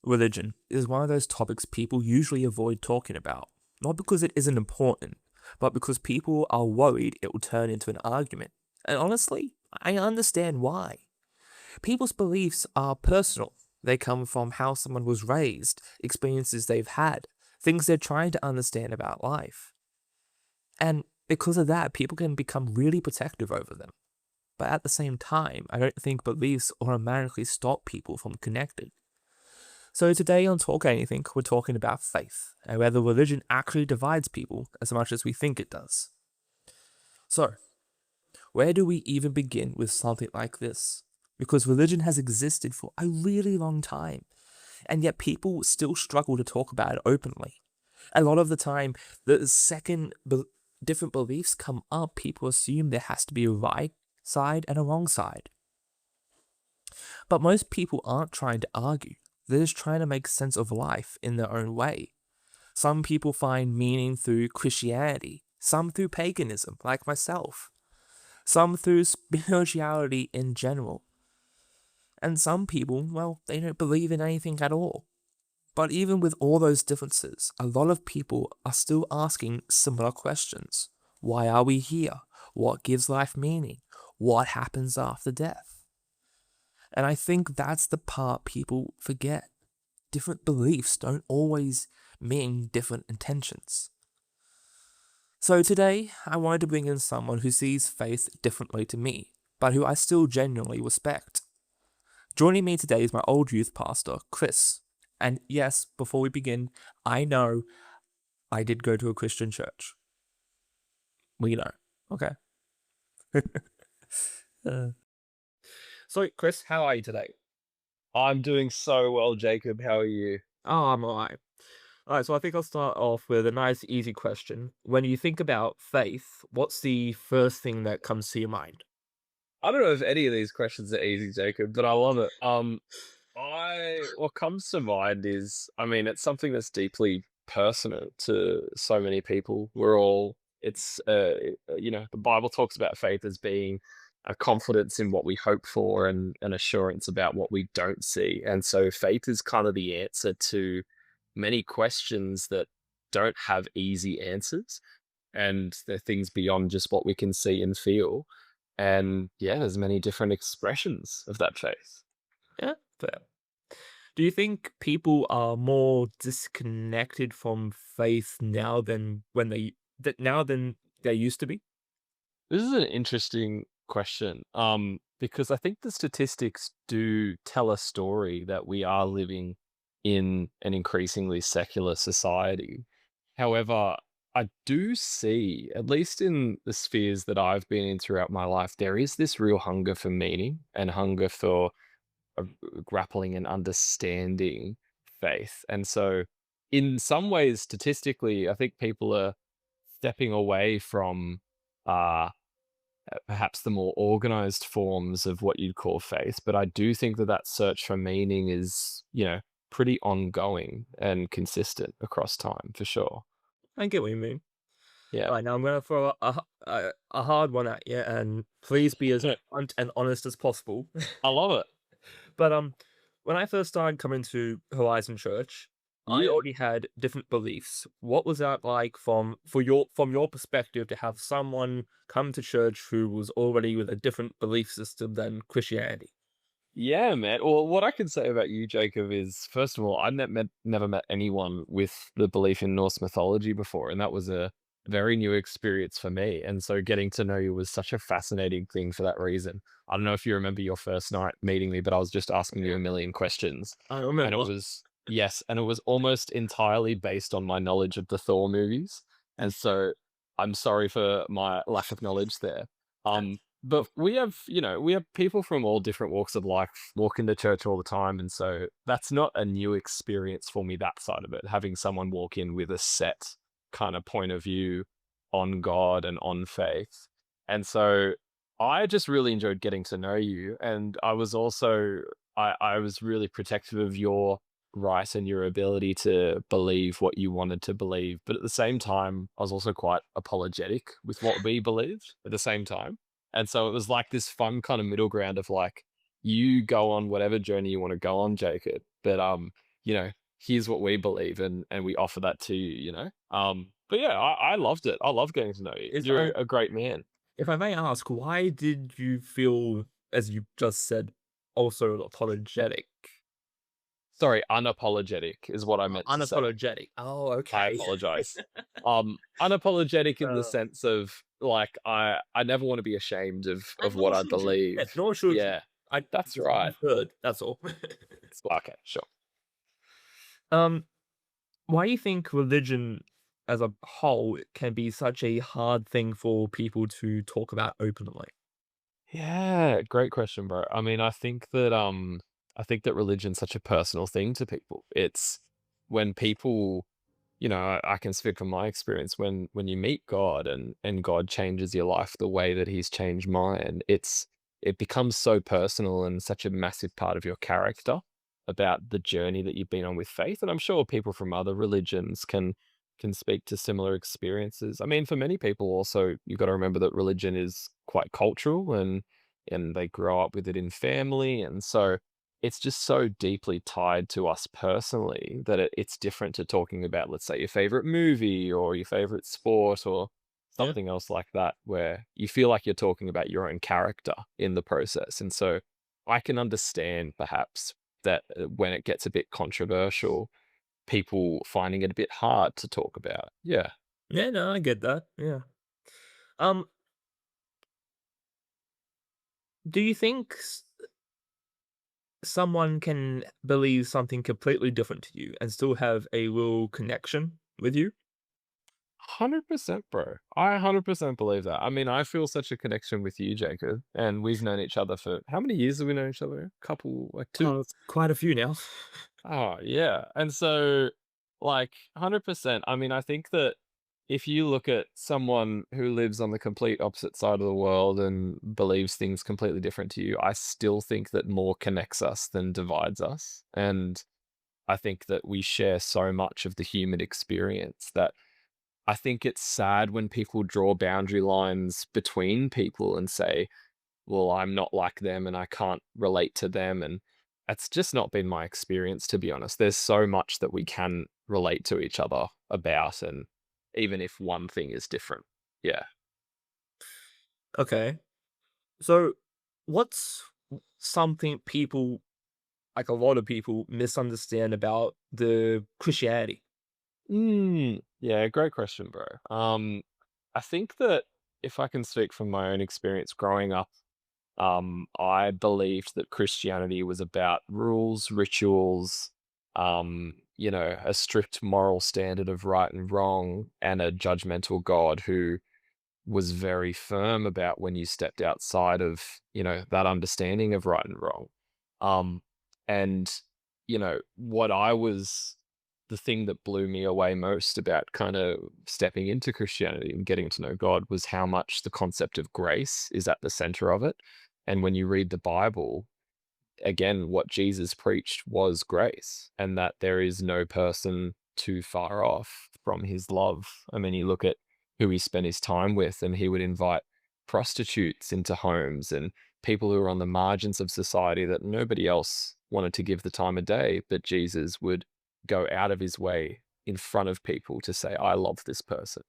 Religion is one of those topics people usually avoid talking about, not because it isn't important, but because people are worried it will turn into an argument. And honestly, I understand why. People's beliefs are personal. They come from how someone was raised, experiences they've had, things they're trying to understand about life. And because of that, people can become really protective over them. But at the same time, I don't think beliefs automatically stop people from connecting. So today on Talk Anything, we're talking about faith and whether religion actually divides people as much as we think it does. So, where do we even begin with something like this? Because religion has existed for a really long time, and yet people still struggle to talk about it openly. A lot of the time, the second different beliefs come up, people assume there has to be a right side and a wrong side. But most people aren't trying to argue. They're just trying to make sense of life in their own way. Some people find meaning through Christianity, some through paganism, like myself, some through spirituality in general. And some people, well, they don't believe in anything at all. But even with all those differences, a lot of people are still asking similar questions. Why are we here? What gives life meaning? What happens after death? And I think that's the part people forget. Different beliefs don't always mean different intentions. So today, I wanted to bring in someone who sees faith differently to me, but who I still genuinely respect. Joining me today is my old youth pastor, Chris. And yes, before we begin, I know I did go to a Christian church. We know, okay? So, Chris, how are you today? I'm doing so well, Jacob. How are you? Oh, I'm alright. Alright, so I think I'll start off with a nice, easy question. When you think about faith, what's the first thing that comes to your mind? I don't know if any of these questions are easy, Jacob, but I love it. I what comes to mind is, I mean, it's something that's deeply personal to so many people. We're all, the Bible talks about faith as being a confidence in what we hope for and an assurance about what we don't see. And so faith is kind of the answer to many questions that don't have easy answers. And they're things beyond just what we can see and feel. And yeah, there's many different expressions of that faith. Yeah, fair. Do you think people are more disconnected from faith now than than they used to be? This is an interesting question, because I think the statistics do tell a story that we are living in an increasingly secular society. However, I do see, at least in the spheres that I've been in throughout my life, there is this real hunger for meaning and hunger for uh, grappling and understanding faith. And so, in some ways, statistically, I think people are stepping away from uh, perhaps the more organized forms of what you'd call faith. But I do think that that search for meaning is, pretty ongoing and consistent across time for sure. I get what you mean. Yeah. All right, now I'm gonna throw a hard one at you, and please be as blunt and honest as possible. I love it. But when I first started coming to Horizon Church, I Yeah. already had different beliefs. What was that like from your perspective to have someone come to church who was already with a different belief system than Christianity? Yeah, man. Well, what I can say about you, Jacob, is first of all, never met anyone with the belief in Norse mythology before, and that was a very new experience for me. And so getting to know you was such a fascinating thing for that reason. I don't know if you remember your first night meeting me, but I was just asking you a million questions. I And it remember. was, yes, and it was almost entirely based on my knowledge of the Thor movies. And so I'm sorry for my lack of knowledge there. But we have people from all different walks of life walk into church all the time. And so that's not a new experience for me, that side of it, having someone walk in with a set kind of point of view on God and on faith. And so I just really enjoyed getting to know you. And I was also, I was really protective of your right and your ability to believe what you wanted to believe. But at the same time, I was also quite apologetic with what we believed at the same time. And so it was like this fun kind of middle ground of like, you go on whatever journey you want to go on, Jacob. But you know, here's what we believe and we offer that to you, you know? But yeah, I loved it. I love getting to know you. Is You're a great man. if I may ask, why did you feel, as you just said, also apologetic? Sorry, unapologetic is what I meant to say. Unapologetic. Oh, I okay. apologize. Unapologetic in the Uh, sense of, like, I never wanna be ashamed of and what nor I should you. believe. Yeah, nor should you. Yeah, I that's just right. inferred, that's all. Okay, sure. Um, why do you think religion as a whole can be such a hard thing for people to talk about openly? Yeah, great question, bro. I mean, I think that religion's such a personal thing to people. It's when people, you know, I can speak from my experience when you meet God and God changes your life the way that He's changed mine. It becomes so personal and such a massive part of your character about the journey that you've been on with faith. And I'm sure people from other religions can speak to similar experiences. I mean, for many people also, you've got to remember that religion is quite cultural and they grow up with it in family. And so it's just so deeply tied to us personally that it's different to talking about, let's say, your favorite movie or your favorite sport or Yeah. something else like that, where you feel like you're talking about your own character in the process. And so I can understand perhaps that when it gets a bit controversial, people finding it a bit hard to talk about. Yeah. Yeah, no, I get that. Yeah. Um, do you think someone can believe something completely different to you and still have a real connection with you? 100%, bro. I 100% believe that. I mean, I feel such a connection with you, Jacob, and we've known each other for how many years have we known each other? Couple, like 2? Oh, it's quite a few now. Oh, yeah. And so, like, 100%. I mean, I think that if you look at someone who lives on the complete opposite side of the world and believes things completely different to you, I still think that more connects us than divides us. And I think that we share so much of the human experience that I think it's sad when people draw boundary lines between people and say, well, I'm not like them and I can't relate to them. And that's just not been my experience, to be honest. There's so much that we can relate to each other about. And even if one thing is different. Yeah. Okay. So, what's something people, like a lot of people, misunderstand about the Christianity? Yeah, great question, bro. I think that if I can speak from my own experience growing up, I believed that Christianity was about rules, rituals, you know, a strict moral standard of right and wrong, and a judgmental God who was very firm about when you stepped outside of, you know, that understanding of right and wrong. Um, and, you know, what I was the thing that blew me away most about kind of stepping into Christianity and getting to know God was how much the concept of grace is at the center of it. And when you read the Bible, again, what Jesus preached was grace and that there is no person too far off from his love. I mean, you look at who he spent his time with, and he would invite prostitutes into homes and people who were on the margins of society that nobody else wanted to give the time of day, but Jesus would go out of his way in front of people to say, I love this person.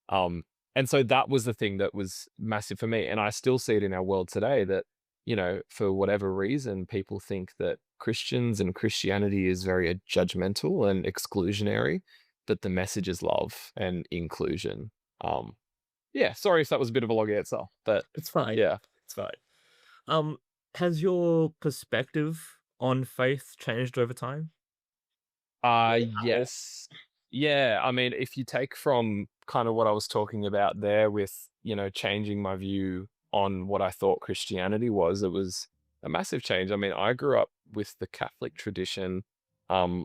Um, and so that was the thing that was massive for me. And I still see it in our world today that, you know, for whatever reason, people think that Christians and Christianity is very judgmental and exclusionary, but the message is love and inclusion. Um, yeah, sorry if that was a bit of a long answer, but It's fine. yeah. It's fine. Um, has your perspective on faith changed over time? Yes. Yeah, I mean, if you take from kind of what I was talking about there with, you know, changing my view on what I thought Christianity was, it was a massive change. I mean, I grew up with the Catholic tradition,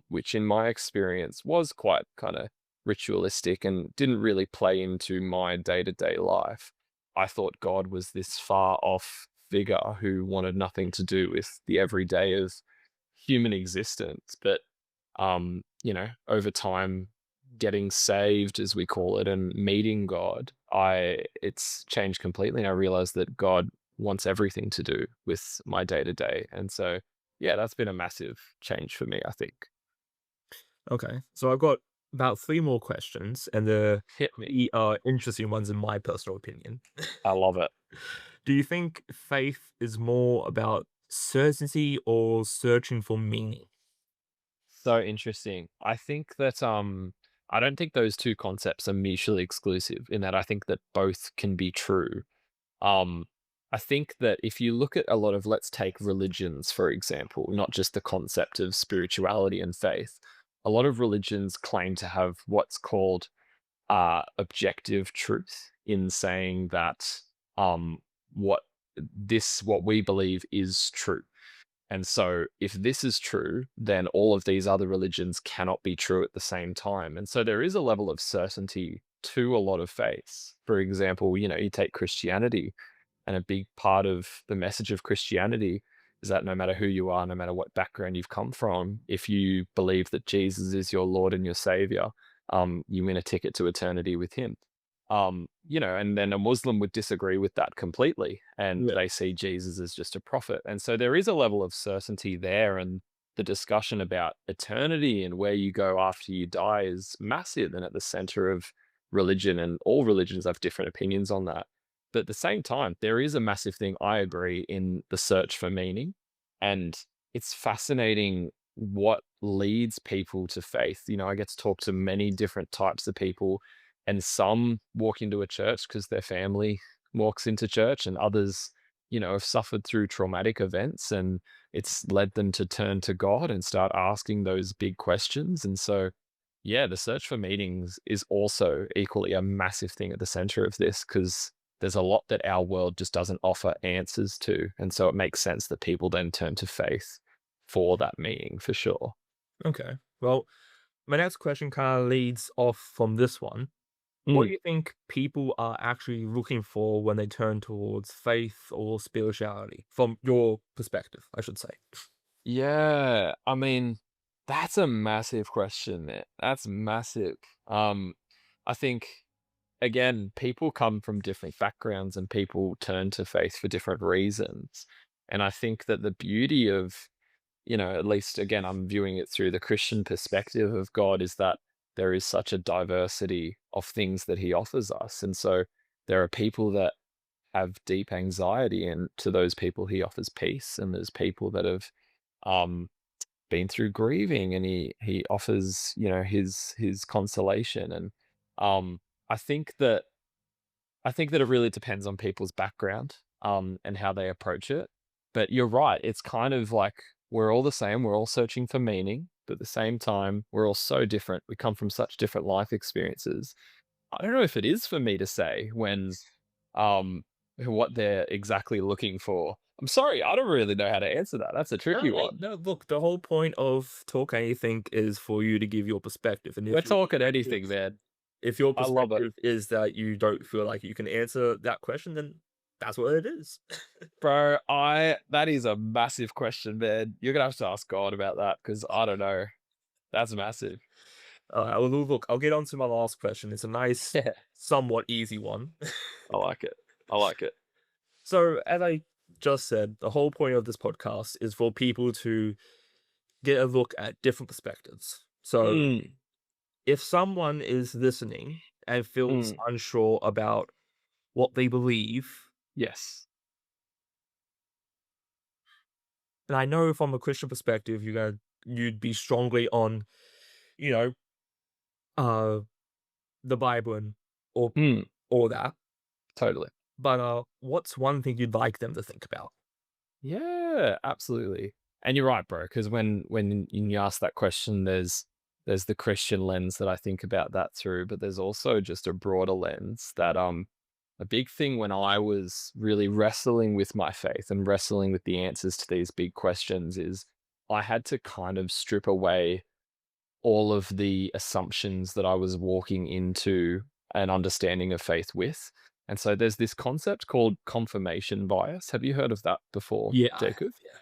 which in my experience was quite kind of ritualistic and didn't really play into my day-to-day life. I thought God was this far off figure who wanted nothing to do with the everyday of human existence. But you know, over time, getting saved, as we call it, and meeting God, it's changed completely. And I realized that God wants everything to do with my day to day. And so, yeah, that's been a massive change for me, I think. Okay, so I've got about 3 more questions, and they're Hit me. pretty, interesting ones in my personal opinion. I love it. Do you think faith is more about certainty or searching for meaning? So interesting. I think that I don't think those two concepts are mutually exclusive in that I think that both can be true. Um I think that if you look at a lot of, let's take religions for example, not just the concept of spirituality and faith. A lot of religions claim to have what's called objective truth in saying that um what what we believe is true. And so, if this is true, then all of these other religions cannot be true at the same time. And so, there is a level of certainty to a lot of faiths. For example, you take Christianity, and a big part of the message of Christianity is that no matter who you are, no matter what background you've come from, if you believe that Jesus is your Lord and your Savior, you win a ticket to eternity with Him. And then a Muslim would disagree with that completely, and Yeah. they see Jesus as just a prophet. And so there is a level of certainty there, and the discussion about eternity and where you go after you die is massive and at the center of religion, and all religions have different opinions on that. But at the same time, there is a massive thing, I agree, in the search for meaning. And it's fascinating what leads people to faith. I get to talk to many different types of people, and some walk into a church because their family walks into church, and others, have suffered through traumatic events, and it's led them to turn to God and start asking those big questions. And so, yeah, the search for meanings is also equally a massive thing at the center of this because there's a lot that our world just doesn't offer answers to. And so it makes sense that people then turn to faith for that meaning for sure. Okay. Well, my next question kinda leads off from this one. What Mm. do you think people are actually looking for when they turn towards faith or spirituality? From your perspective, I should say. Yeah, I mean, that's a massive question, man. That's massive. Um, I think again, people come from different backgrounds and people turn to faith for different reasons. And I think that the beauty of, at least again, I'm viewing it through the Christian perspective of God, is that there is such a diversity of things that He offers us. And so there are people that have deep anxiety, and to those people He offers peace. And there's people that have um been through grieving, and he offers, his consolation. And um I think that it really depends on people's background, and how they approach it. But you're right, it's kind of like we're all the same, we're all searching for meaning, but at the same time, we're all so different. We come from such different life experiences. I don't know if it is for me to say um, what they're exactly looking for. I'm sorry, I don't really know how to answer that. That's a tricky No, hey, one. no, look, the whole point of Talk Anything is for you to give your perspective, and We're talking anything, man. if your I love it. perspective is that you don't feel like you can answer that question, then that's what it is. Bro, I that is a massive question, man. You're gonna have to ask God about that because I don't know. That's massive. Alright, well, look, I'll get on to my last question. It's a nice, Yeah, somewhat easy one. I like it. I like it. So, as I just said, the whole point of this podcast is for people to get a look at different perspectives. So, Mm, if someone is listening and feels mm, unsure about what they believe, yes. and I know from a Christian perspective, you'd be strongly on, you know, uh, the Bible and or Mm, all that. totally. But what's one thing you'd like them to think about? Yeah, absolutely. And you're right, bro. Because when you ask that question, there's the Christian lens that I think about that through, but there's also just a broader lens that a big thing when I was really wrestling with my faith and wrestling with the answers to these big questions is I had to kind of strip away all of the assumptions that I was walking into an understanding of faith with. And so there's this concept called confirmation bias. Have you heard of that before, Yeah, I Jacob? have. Yeah.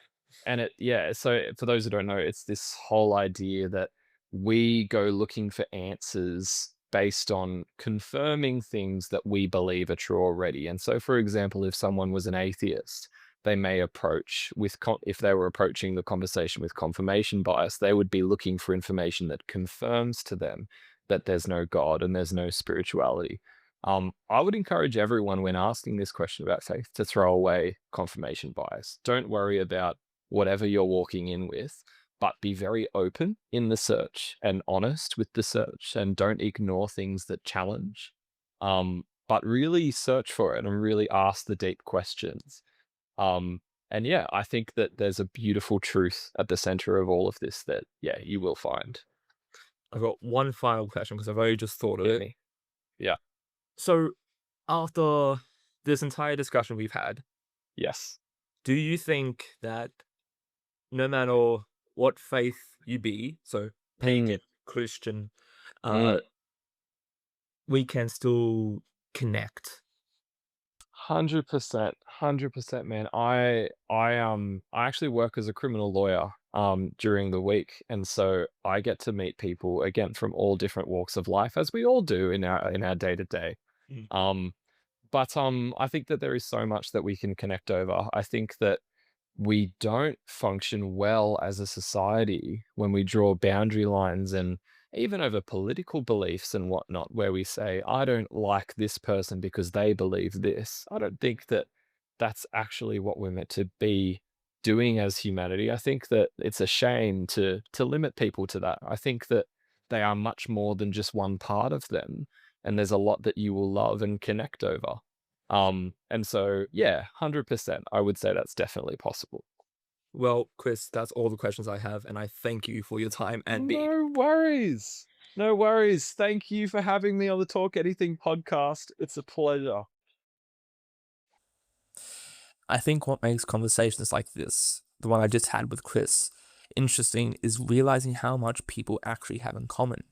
And so for those who don't know, it's this whole idea that we go looking for answers based on confirming things that we believe are true already. And so, for example, if someone was an atheist, they may approach with if they were approaching the conversation with confirmation bias, they would be looking for information that confirms to them that there's no God and there's no spirituality. I would encourage everyone when asking this question about faith to throw away confirmation bias. Don't worry about whatever you're walking in with, but be very open in the search and honest with the search, and don't ignore things that challenge. But really search for it and really ask the deep questions. And yeah, I think that there's a beautiful truth at the center of all of this that, yeah, you will find. I've got one final question because I've only just thought of Hit it. me. Yeah. So, after this entire discussion we've had, Yes. do you think that no matter what faith you be, so Mm, pagan, Christian, mm. uh, we can still connect? 100%, 100%, man. I actually work as a criminal lawyer during the week, and so I get to meet people again from all different walks of life, as we all do in our day to day. Mm. Um, but I think that there is so much that we can connect over. I think that we don't function well as a society when we draw boundary lines, and even over political beliefs and whatnot, where we say, I don't like this person because they believe this. I don't think that that's actually what we're meant to be doing as humanity. I think that it's a shame to limit people to that. I think that they are much more than just one part of them, and there's a lot that you will love and connect over. And so, yeah, 100%, I would say that's definitely possible. Well, Chris, that's all the questions I have, and I thank you for your time and being. No worries. No worries. Thank you for having me on the Talk Anything podcast. It's a pleasure. I think what makes conversations like this, the one I just had with Chris, interesting is realizing how much people actually have in common,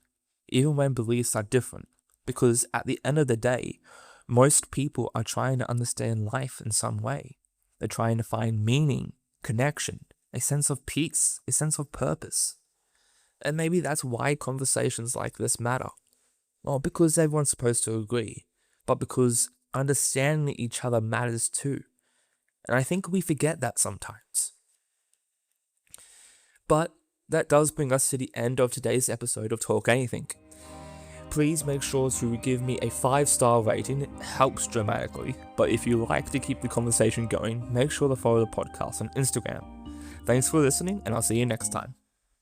even when beliefs are different. Because at the end of the day, most people are trying to understand life in some way. They're trying to find meaning, connection, a sense of peace, a sense of purpose. And maybe that's why conversations like this matter. Not because everyone's supposed to agree, but because understanding each other matters too. And I think we forget that sometimes. But that does bring us to the end of today's episode of Talk Anything. Please make sure to give me a 5-star rating, it helps dramatically. But if you like to keep the conversation going, make sure to follow the podcast on Instagram. Thanks for listening, and I'll see you next time.